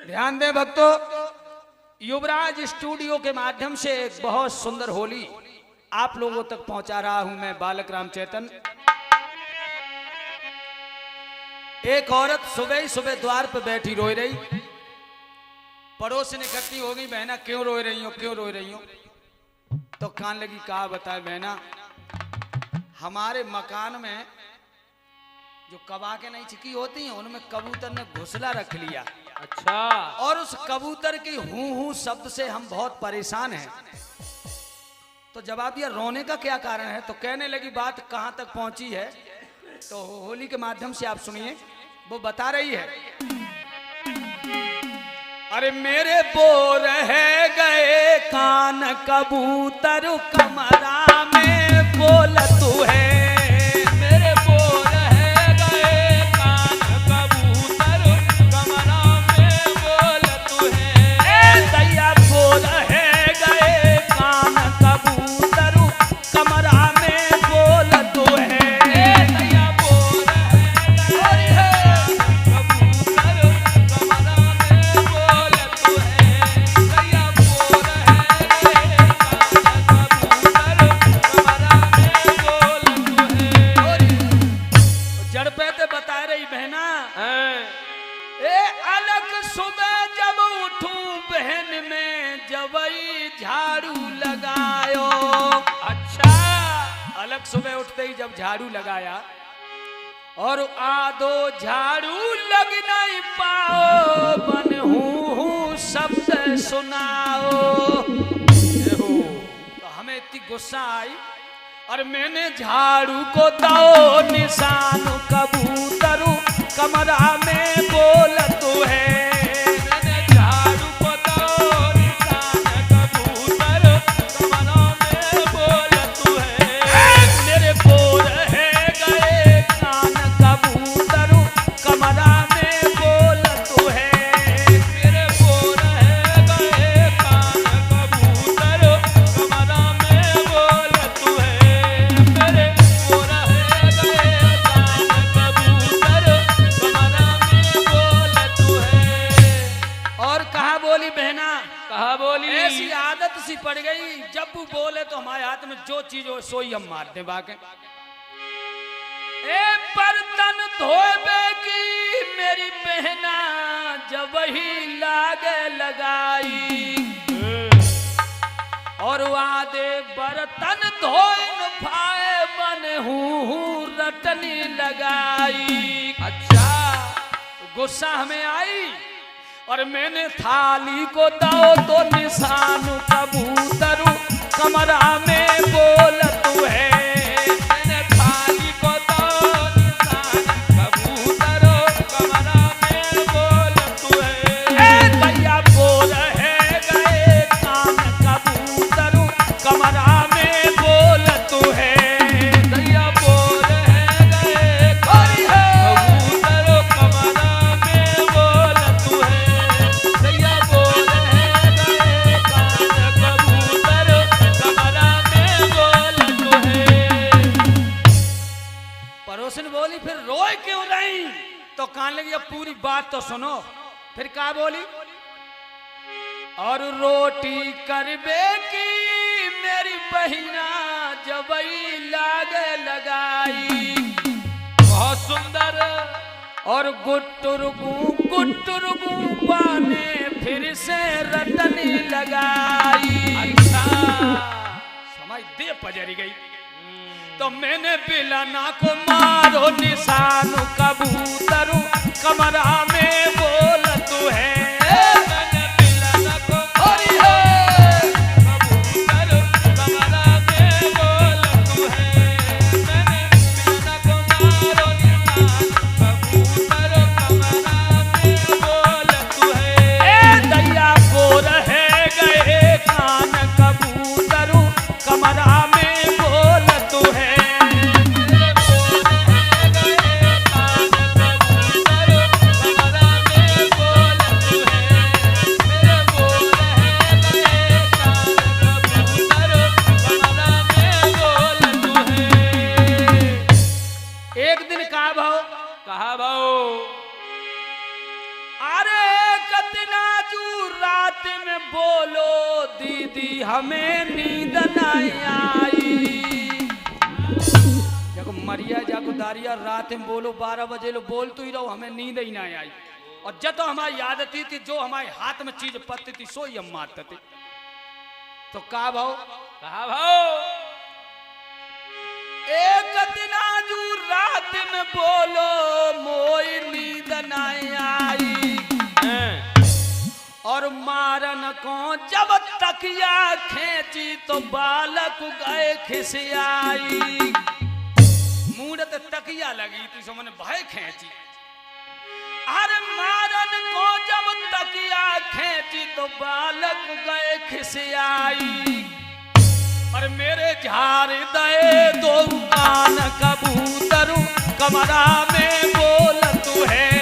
ध्यान दें भक्तों, युवराज स्टूडियो के माध्यम से एक बहुत सुंदर होली आप लोगों तक पहुंचा रहा हूं मैं बालक राम चैतन। एक औरत सुबह ही सुबह द्वार पर बैठी रोई रही। पड़ोस ने इकट्ठी हो गई, बहना क्यों रोई रही हो, क्यों रोई रही हो? तो कान लगी, कहा बताए बहना, हमारे मकान में जो कबाके नहीं चिकी होती हैं उनमें कबूतर ने घोंसला रख लिया। अच्छा। और उस कबूतर की हूं हूं शब्द से हम बहुत परेशान हैं। तो जवाब दिया, रोने का क्या कारण है? तो कहने लगी बात कहां तक पहुंची है, तो होली के माध्यम से आप सुनिए। वो बता रही है, अरे मेरे बोर है गए कान कबूतर कमरा में बोल तू है। मेरे बोर है गए कान कबूतर कमरा में बोल तू है। दैया बोर है गए कान कबूतर कमरा में बोल तू है। दैया बोर है कबूतर कमरा में बोल तू है। दैया बोर है जड़ पे तो बता रही बहना, ए अलग सुबह जब उठूं बहन में जबई झाड़ू लगायो। अच्छा, अलग सुबह उठते ही जब झाड़ू लगाया और आदो झाड़ू लग नहीं पाओ, बन हूं शब्द सुनाओ। तो हमें इतनी गुस्सा आई और मैंने झाड़ू को दो निशान कबूतर कमरा में बोल तू है। मैंने झाड़ू को दो निशान कबूतर कमरा में बोल तू है। मेरे बोर है गए कान कबूतर कमरा में बोल तू है। मेरे बोर है गए कान कबूतर कमरा में बोल तू है। मेरे बोर है गए कान कबूतर कमरा में बोल तू है। और कहा बोली बहना, कहा बोली? ऐसी आदत सी पड़ गई, जब वो बोले तो हमारे हाथ में जो चीज हो सोई हम मारते बाके। ए बर्तन धोबे की मेरी बहना जब ही लागे लगाई, और वादे बर्तन धोइन भाए बन हूं रटनी लगाई। अच्छा, गुस्सा हमें आई और मैंने थाली को दो तो निशान कबूतर कमरा में बोल तू है। मैंने थाली को दो निशान कबूतर कमरा में बोल तू है। दैया बोल है गए कान कबूतर कमरा में बोल तू है। दैया बोल है गए कबूतर कमरा में बोल तू है। दैया बोल है गए कान कबूतर कमरा में बोल तू है। पड़ोसन बोली, फिर रोए क्यों नहीं? तो कान लगी, अब पूरी बात तो सुनो। फिर क्या बोली, और रोटी करबे की मेरी बहिना जबई लागे लगाई। बहुत सुंदर। और गुट्टुरगू पाने फिर से रटनी लगाई। अच्छा, समझ दे पजरी गई। तो मैंने बिलाना को मारो निशान कबूतर कमरा में बोल तू है। मैंने बिलाना को कबूतर कमरा में बोल तू है। मैंने बिलाना को मारो निशान कबूतर कमरा में बोल तू है। दैया बोर है गए कान कबूतर कमरा में बोल तू है। मेरे बोर है गए कान कबूतर कमरा में बोलो दीदी हमें नींद नहीं आई। देखो मरिया जाको दारिया रात में बोलो 12 बजे लो बोल तो ही रहो हमें नींद ही नहीं आई। और जब तो हमारी याद आती थी जो हमारे हाथ में चीज पड़ती थी सो ही हम मारते थे। तो कहा भाव एक दिन आजू रात में बोलो मोई नींद नहीं आई। और मारन को जब तकिया खींची तो बालक गए खिसियाई। मूरत तकिया लगी थी सो मैंने भय खींची। अरे मारन को जब तकिया खींची तो बालक गए खिसियाई। और मेरे झाड़ दे दो कान कबूतर कमरा में बोल तू है।